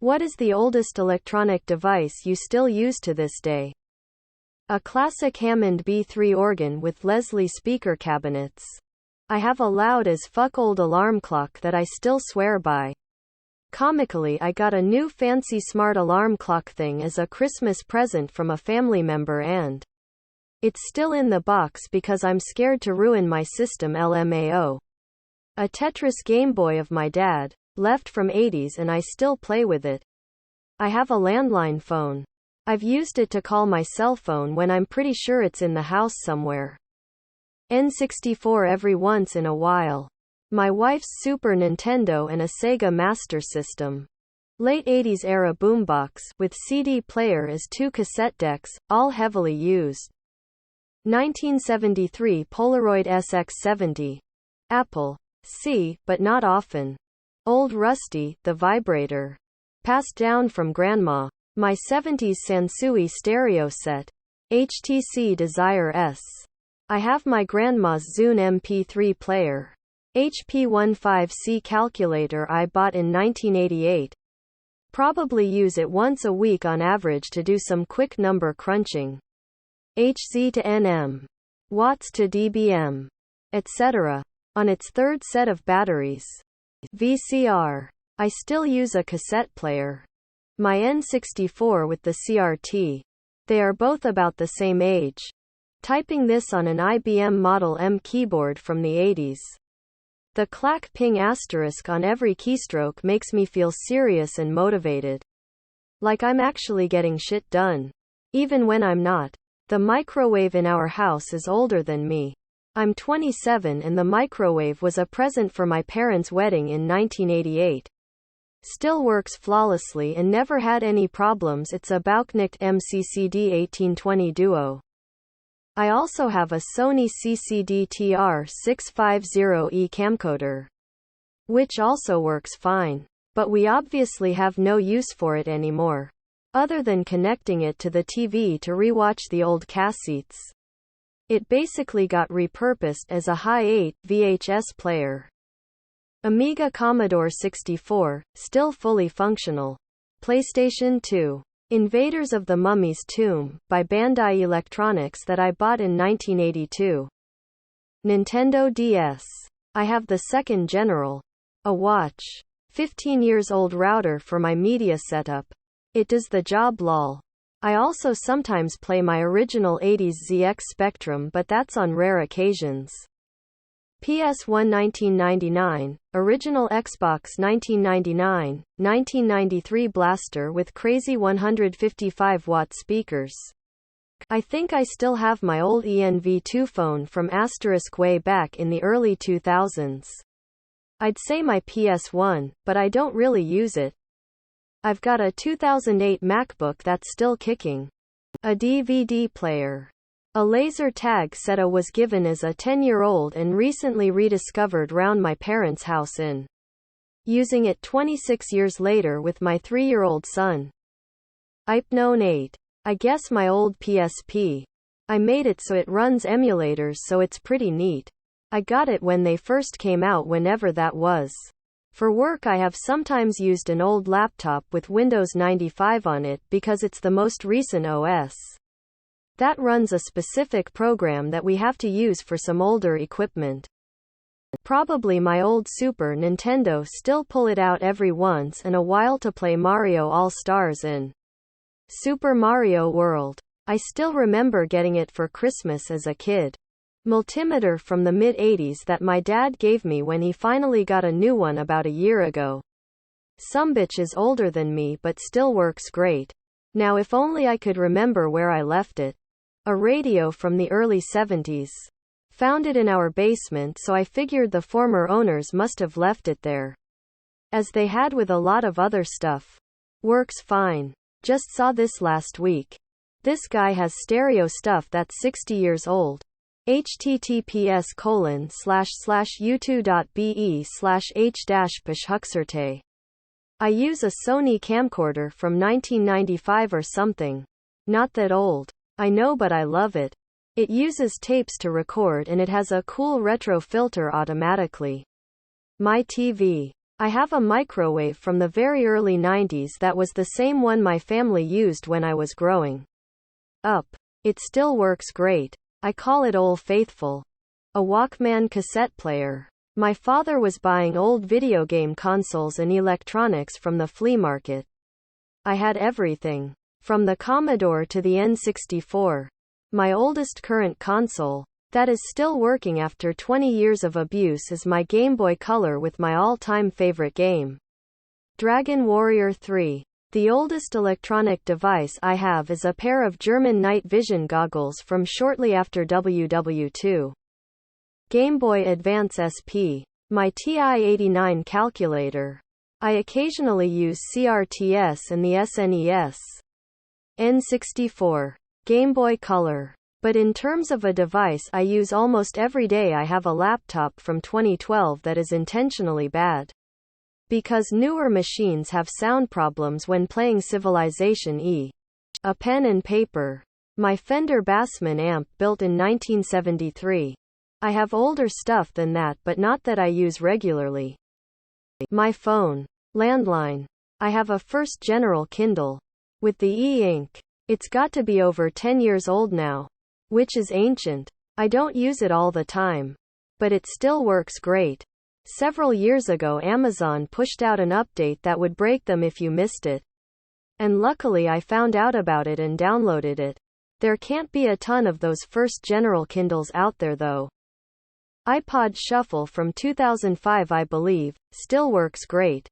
What is the oldest electronic device you still use to this day? A classic Hammond B3 organ with Leslie speaker cabinets. I have a loud as fuck old alarm clock that I still swear by. Comically, I got a new fancy smart alarm clock thing as a Christmas present from a family member, and it's still in the box because I'm scared to ruin my system. LMAO. A Tetris Game Boy of my dad, left from 80s, and I still play with it. I have a landline phone. I've used it to call my cell phone when I'm pretty sure it's in the house somewhere. N64 every once in a while. My wife's Super Nintendo and a Sega Master System. Late 80s era boombox with CD player as 2 cassette decks, all heavily used. 1973 Polaroid SX70. Apple. C, but not often. Old Rusty, the vibrator. Passed down from grandma. My 70s Sansui stereo set. HTC Desire S. I have my grandma's Zune MP3 player. HP 15C calculator I bought in 1988. Probably use it once a week on average to do some quick number crunching. HZ to NM. Watts to dBm. Etc. On its third set of batteries. VCR. I still use a cassette player. My N64 with the CRT. They are both about the same age. Typing this on an IBM Model M keyboard from the 80s. The clack ping asterisk on every keystroke makes me feel serious and motivated. Like I'm actually getting shit done. Even when I'm not. The microwave in our house is older than me. I'm 27 and the microwave was a present for my parents' wedding in 1988. Still works flawlessly and never had any problems. It's a Bauknecht MCCD 1820 Duo. I also have a Sony CCD TR650E camcorder, which also works fine. But we obviously have no use for it anymore, other than connecting it to the TV to rewatch the old cassettes. It basically got repurposed as a Hi-8 VHS player. Amiga Commodore 64, still fully functional. PlayStation 2. Invaders of the Mummy's Tomb, by Bandai Electronics that I bought in 1982. Nintendo DS. I have the second general. A watch. 15 years old router for my media setup. It does the job lol. I also sometimes play my original 80s ZX Spectrum, but that's on rare occasions. PS1 1999, original Xbox 1999, 1993 blaster with crazy 155-watt speakers. I think I still have my old ENV2 phone from asterisk way back in the early 2000s. I'd say my PS1, but I don't really use it. I've got a 2008 MacBook that's still kicking. A DVD player. A laser tag Seta was given as a 10-year-old and recently rediscovered round my parents' house in. Using it 26 years later with my 3-year-old son. Hypnone 8. I guess my old PSP. I made it so it runs emulators, so it's pretty neat. I got it when they first came out, whenever that was. For work I have sometimes used an old laptop with Windows 95 on it because it's the most recent OS. That runs a specific program that we have to use for some older equipment. Probably my old Super Nintendo, still pull it out every once in a while to play Mario All-Stars in Super Mario World. I still remember getting it for Christmas as a kid. Multimeter from the mid-80s that my dad gave me when he finally got a new one about a year ago. Sumbitch is older than me but still works great. Now if only I could remember where I left it. A radio from the early 70s. Found it in our basement, so I figured the former owners must have left it there. As they had with a lot of other stuff. Works fine. Just saw this last week. This guy has stereo stuff that's 60 years old. https://u2.be/h-pashhuxerte. I use a Sony camcorder from 1995 or something. Not that old. I know, but I love it. It uses tapes to record and it has a cool retro filter automatically. My TV. I have a microwave from the very early 90s that was the same one my family used when I was growing up. It still works great. I call it Old Faithful. A Walkman cassette player. My father was buying old video game consoles and electronics from the flea market. I had everything. From the Commodore to the N64. My oldest current console, that is still working after 20 years of abuse, is my Game Boy Color with my all-time favorite game, Dragon Warrior 3. The oldest electronic device I have is a pair of German night vision goggles from shortly after WW2. Game Boy Advance SP. My TI-89 calculator. I occasionally use CRTS and the SNES. N64. Game Boy Color. But in terms of a device I use almost every day, I have a laptop from 2012 that is intentionally bad. Because newer machines have sound problems when playing Civilization E. A pen and paper. My Fender Bassman amp built in 1973. I have older stuff than that, but not that I use regularly. My phone. Landline. I have a first General Kindle. With the e-ink. It's got to be over 10 years old now. Which is ancient. I don't use it all the time. But it still works great. Several years ago Amazon pushed out an update that would break them if you missed it. And luckily I found out about it and downloaded it. There can't be a ton of those first General Kindles out there though. iPod Shuffle from 2005 I believe, still works great.